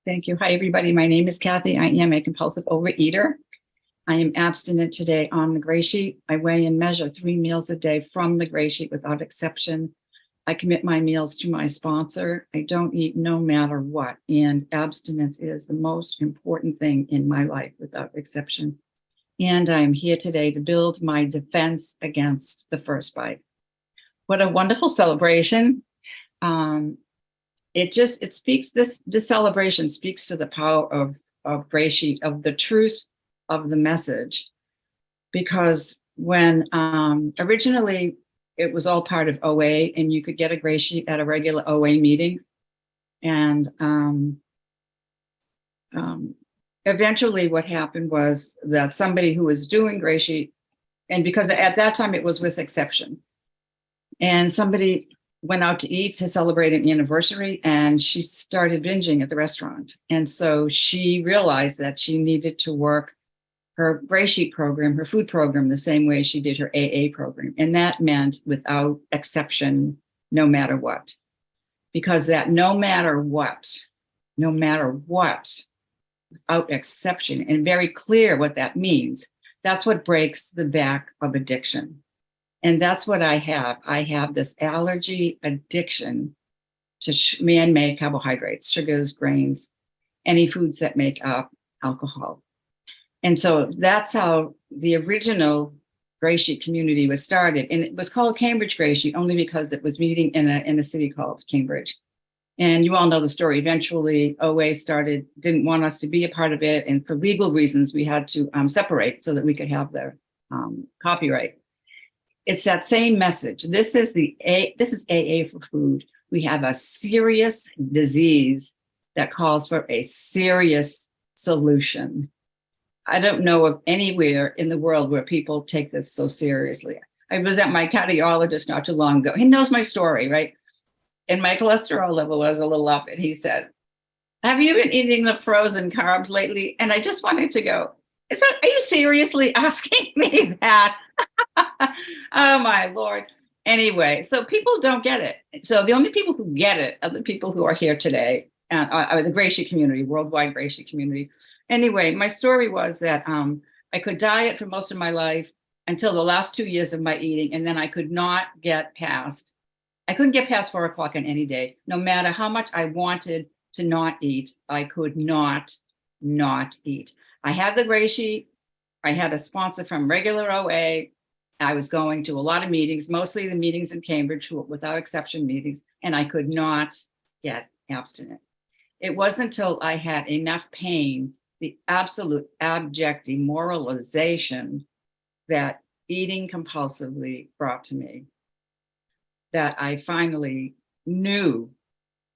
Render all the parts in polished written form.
Thank you. Hi, everybody. My name is Kathy. I am a compulsive overeater. I am abstinent today on the GreySheet. I weigh and measure 3 meals a day from the GreySheet without exception. I commit my meals to my sponsor. I don't eat no matter what. And abstinence is the most important thing in my life without exception. And I'm here today to build my defense against the first bite. What a wonderful celebration. It speaks, this celebration speaks to the power of GreySheet, of the truth of the message. Because when originally it was all part of OA, and you could get a GreySheet at a regular OA meeting. And eventually what happened was that somebody who was doing GreySheet, and because at that time it was with exception, and somebody went out to eat to celebrate an anniversary, and she started binging at the restaurant. And so she realized that she needed to work her GreySheet program, her food program, the same way she did her AA program. And that meant without exception, no matter what. Because that no matter what, without exception, and very clear what that means, that's what breaks the back of addiction. And that's what I have. I have this allergy addiction to man-made carbohydrates, sugars, grains, any foods that make up alcohol. And so that's how the original GreySheet community was started. And it was called Cambridge GreySheet only because it was meeting in a city called Cambridge. And you all know the story. Eventually, OA didn't want us to be a part of it. And for legal reasons, we had to separate so that we could have the copyright. It's that same message. This is AA for food. We have a serious disease that calls for a serious solution. I don't know of anywhere in the world where people take this so seriously. I was at my cardiologist not too long ago. He knows my story, right? And my cholesterol level was a little up. And he said, "Have you been eating the frozen carbs lately?" And I just wanted to go, are you seriously asking me that? Oh, my Lord. Anyway, so people don't get it. So the only people who get it are the people who are here today, are the GreySheet community, worldwide GreySheet community. Anyway, my story was that I could diet for most of my life until the last 2 years of my eating, and then I couldn't get past 4 o'clock on any day. No matter how much I wanted to not eat, I could not eat. I had the GreySheet. I had a sponsor from regular OA. I was going to a lot of meetings, mostly the meetings in Cambridge, without exception meetings, and I could not get abstinent. It wasn't until I had enough pain, the absolute abject demoralization that eating compulsively brought to me, that I finally knew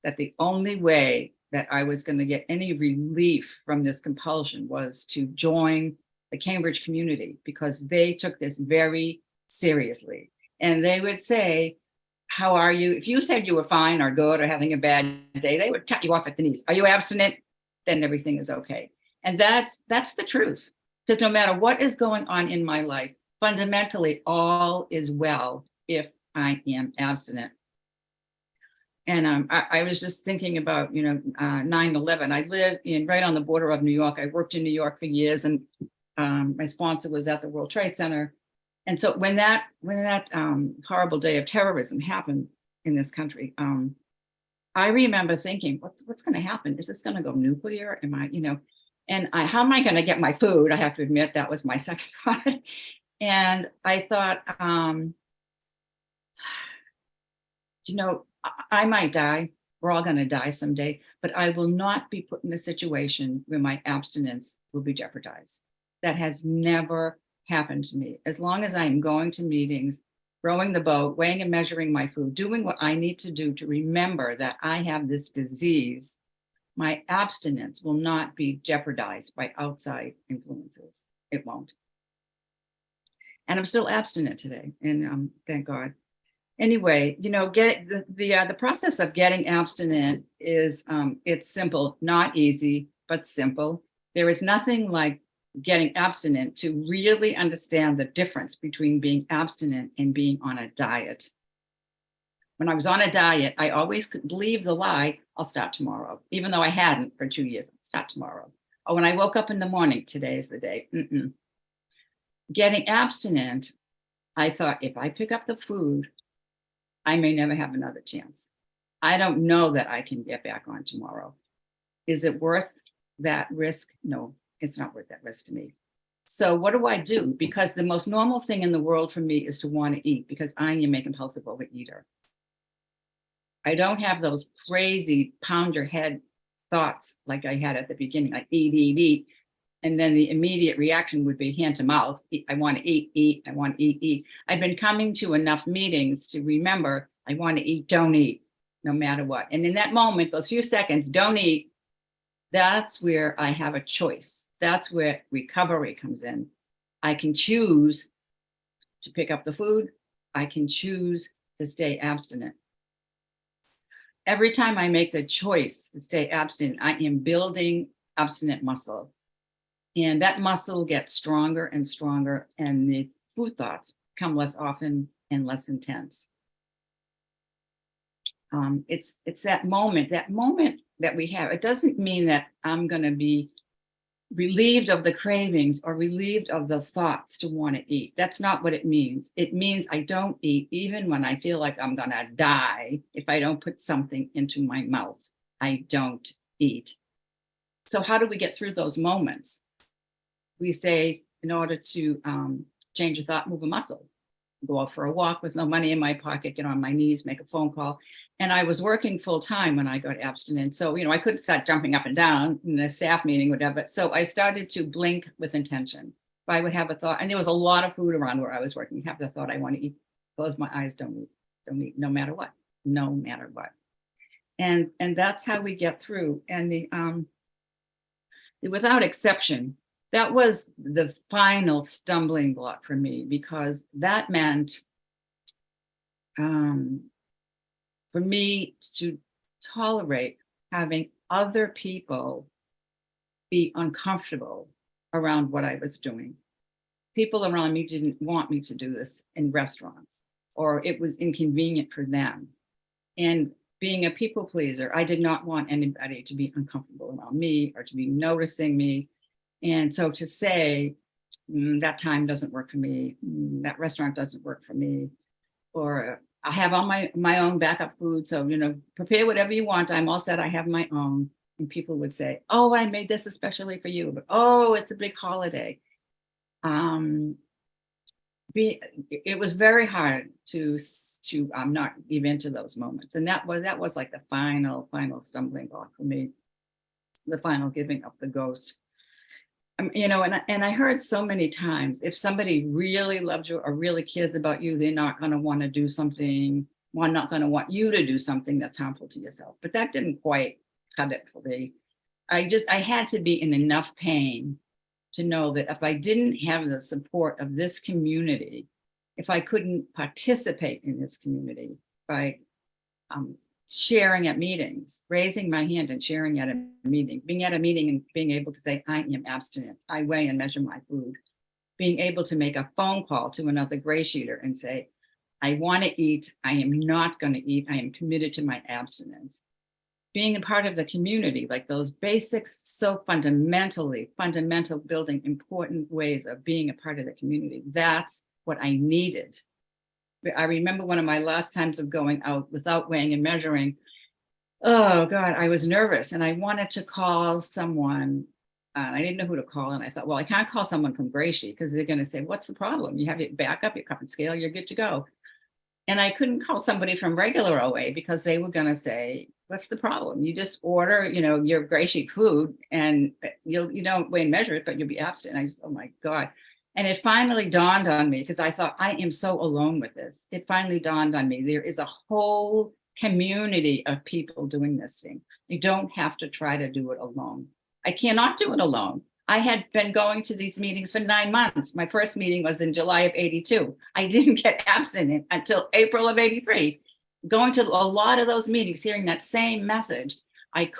that the only way that I was going to get any relief from this compulsion was to join the Cambridge community, because they took this very seriously. And they would say, "How are you?" If you said you were fine or good or having a bad day, they would cut you off at the knees. "Are you abstinent?" Then everything is okay. And that's the truth. Because no matter what is going on in my life, fundamentally, all is well if I am abstinent. And I was just thinking about, 9/11. I live right on the border of New York. I worked in New York for years, and my sponsor was at the World Trade Center. And so when that horrible day of terrorism happened in this country, I remember thinking, what's going to happen? Is this going to go nuclear? Am I, and how am I going to get my food? I have to admit that was my second thought. And I thought, I might die. We're all going to die someday, but I will not be put in a situation where my abstinence will be jeopardized. That has never happened to me. As long as I'm going to meetings, rowing the boat, weighing and measuring my food, doing what I need to do to remember that I have this disease, my abstinence will not be jeopardized by outside influences. It won't. And I'm still abstinent today, and thank God. Anyway, the process of getting abstinent is it's simple, not easy, but simple. There is nothing like getting abstinent to really understand the difference between being abstinent and being on a diet. When I was on a diet, I always could believe the lie, I'll start tomorrow, even though I hadn't for 2 years. I'll start tomorrow. Or when I woke up in the morning, today is the day. Getting abstinent, I thought, if I pick up the food, I may never have another chance. I don't know that I can get back on tomorrow. Is it worth that risk? No, it's not worth that risk to me. So what do? Because the most normal thing in the world for me is to want to eat, because I am a compulsive overeater. I don't have those crazy pound your head thoughts like I had at the beginning, like eat. And then the immediate reaction would be hand to mouth. I want to eat. I want to eat. I've been coming to enough meetings to remember I want to eat, don't eat, no matter what. And in that moment, those few seconds, don't eat, that's where I have a choice. That's where recovery comes in. I can choose to pick up the food. I can choose to stay abstinent. Every time I make the choice to stay abstinent, I am building abstinent muscle. And that muscle gets stronger and stronger, and the food thoughts come less often and less intense. It's that moment that we have. It doesn't mean that I'm going to be relieved of the cravings or relieved of the thoughts to want to eat. That's not what it means. It means I don't eat even when I feel like I'm going to die. If I don't put something into my mouth, I don't eat. So how do we get through those moments? We say, in order to change a thought, move a muscle. Go out for a walk with no money in my pocket, get on my knees, make a phone call. And I was working full time when I got abstinent. So, I couldn't start jumping up and down in a staff meeting, whatever. So I started to blink with intention. If I would have a thought, and there was a lot of food around where I was working, have the thought, I want to eat, close my eyes, don't eat, no matter what. And that's how we get through. And the without exception, that was the final stumbling block for me, because that meant for me to tolerate having other people be uncomfortable around what I was doing. People around me didn't want me to do this in restaurants, or it was inconvenient for them. And being a people pleaser, I did not want anybody to be uncomfortable around me or to be noticing me. And so to say, that time doesn't work for me, that restaurant doesn't work for me, or I have all my own backup food. So, prepare whatever you want. I'm all set. I have my own. And people would say, oh, I made this especially for you. But, oh, it's a big holiday. It was very hard to not give into those moments. And that was like the final stumbling block for me, the final giving up the ghost. And I heard so many times, if somebody really loves you or really cares about you, they're not going to want to do something, not going to want you to do something that's harmful to yourself. But that didn't quite cut it for me. I had to be in enough pain to know that if I didn't have the support of this community, if I couldn't participate in this community by sharing at meetings, raising my hand and sharing at a meeting, being at a meeting and being able to say, I am abstinent, I weigh and measure my food, being able to make a phone call to another GreySheeter and say, I want to eat, I am not going to eat, I am committed to my abstinence. Being a part of the community, like those basic, so fundamental building important ways of being a part of the community, that's what I needed. I remember one of my last times of going out without weighing and measuring. Oh God, I was nervous and I wanted to call someone. I didn't know who to call. And I thought, well, I can't call someone from GreySheet because they're going to say, what's the problem? You have your backup, your cup and scale, you're good to go. And I couldn't call somebody from regular OA because they were going to say, what's the problem? You just order, your GreySheet food and you don't weigh and measure it, but you'll be abstinent. I just, oh my God. And it finally dawned on me, because I thought, I am so alone with this. It finally dawned on me, there is a whole community of people doing this thing. You don't have to try to do it alone. I cannot do it alone. I had been going to these meetings for 9 months. My first meeting was in July of 82. I didn't get abstinent until April of 83. Going to a lot of those meetings, hearing that same message, it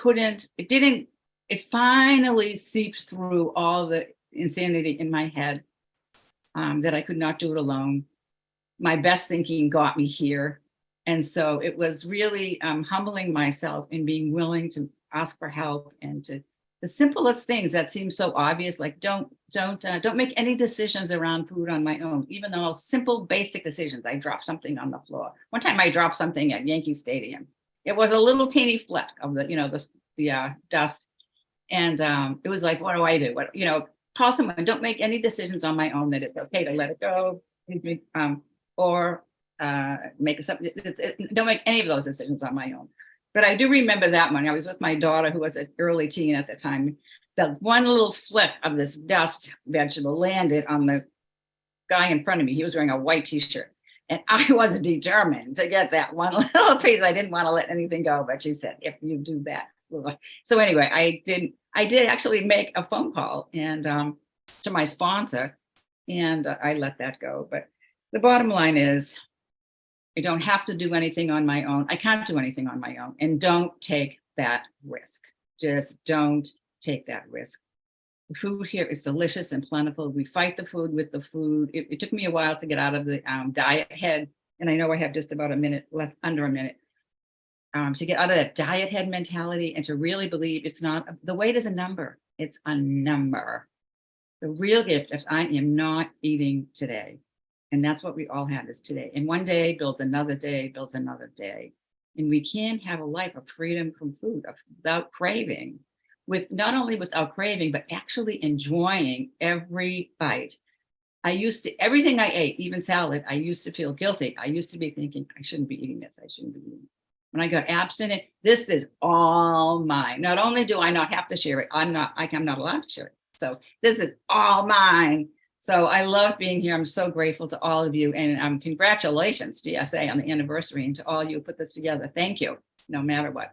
finally seeped through all the insanity in my head. That I could not do it alone. My best thinking got me here. And so it was really humbling myself and being willing to ask for help, and to the simplest things that seem so obvious, like don't make any decisions around food on my own, even though simple basic decisions. I dropped something on the floor. One time I dropped something at Yankee Stadium. It was a little teeny fleck of the dust. And it was like, what do I do? What, call someone. Don't make any decisions on my own, that it's okay to let it go. Or don't make any of those decisions on my own. But I do remember that one. I was with my daughter, who was an early teen at the time. The one little flick of this dust vegetable landed on the guy in front of me. He was wearing a white t-shirt. And I was determined to get that one little piece. I didn't want to let anything go, but she said, if you do that. So anyway, I did actually make a phone call and to my sponsor, and I let that go. But the bottom line is, I don't have to do anything on my own. I can't do anything on my own. And don't take that risk. Just don't take that risk. The food here is delicious and plentiful. We fight the food with the food. It took me a while to get out of the diet head. And I know I have just about a minute, under a minute, to get out of that diet head mentality and to really believe it's not, the weight is a number. It's a number. The real gift is I am not eating today. And that's what we all have, is today. And one day builds another day, builds another day. And we can have a life of freedom from food, without craving, not only without craving, but actually enjoying every bite. Everything I ate, even salad, I used to feel guilty. I used to be thinking, I shouldn't be eating this. I shouldn't be eating this. When I got abstinent, this is all mine. Not only do I not have to share it, I'm not allowed to share it. So this is all mine. So I love being here. I'm so grateful to all of you. And congratulations, GSA, on the anniversary, and to all you who put this together. Thank you, no matter what.